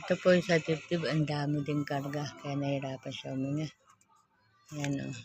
Ito po yung sa tip-tip, ang dami din karga. Kaya nahirapan siya huminga. Ayan o.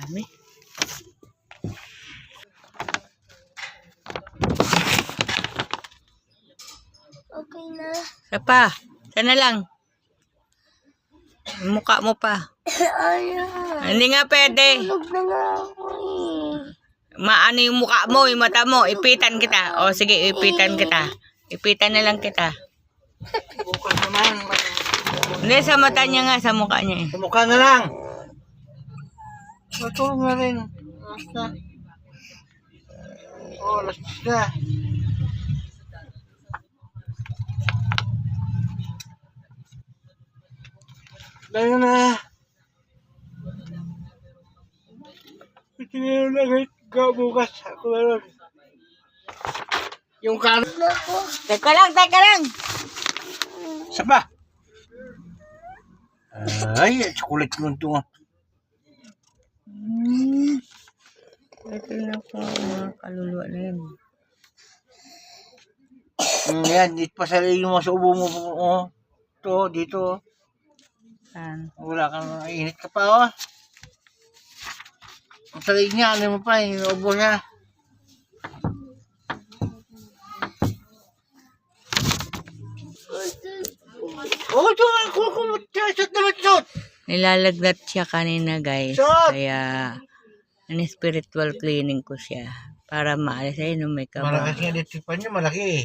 Dami. Okay na. Isa pa. Sana lang. Mukha mo pa. Ayaw. Hindi nga pwede. Tulog na nga ako eh. Maano yung mukha mo, yung mata mo. Ipitan kita. O sige, ipitan kita. Ipitan na lang kita. Bukas naman. Hindi, sa mata niya nga, sa mukha niya eh. Sa mukha na lang. Matulog na rin. Alas na. Oh, alas na. Dahil na. Tingnan lang kahit bukas. Ako meron. Yung kanan. Teka lang, teka lang. Saba. Ay, chocolate mo ito. Ito na po, mga kaluluwa na yan. Yan, dito pa sa yung mga ubo mo. Oh. Ito, dito. Saan? Wala kang init ka pa, oh. Ang salig niya, ano mo pa, yung ubo niya. Oh, ito, kumot siya, shot naman, shot. Nilalagnat siya kanina guys. Shot! Kaya, spiritual cleaning ko siya. Para maalis ay no may kaba. Malakas nga dito pa niya, malaki eh.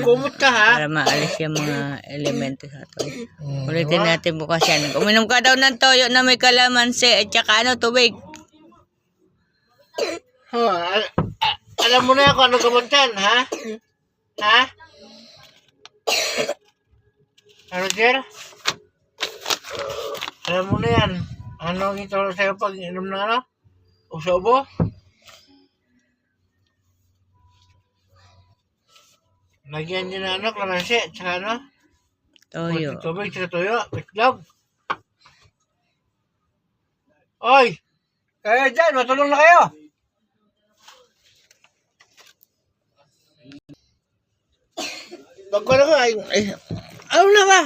Kumot ka, ha? Para maalis yung mga elemento sa ito. Ulitin natin bukas yan. Uminom ka daw ng toyo na may kalamansi at saka ano, tubig. Oh, alam mo na kung ano gamot yan, ha? Ha? Ano, Jer? Alam mo na yan. Ano ang ituro sa'yo pag inom na ano? Usobo? Lagyan din na ano, kalamansi, tsaka ano? Toyo. Tubig, tsaka toyo, itlog. Oy! Kayo dyan, matulong na kayo! Bago na ka, ay, ano na ba?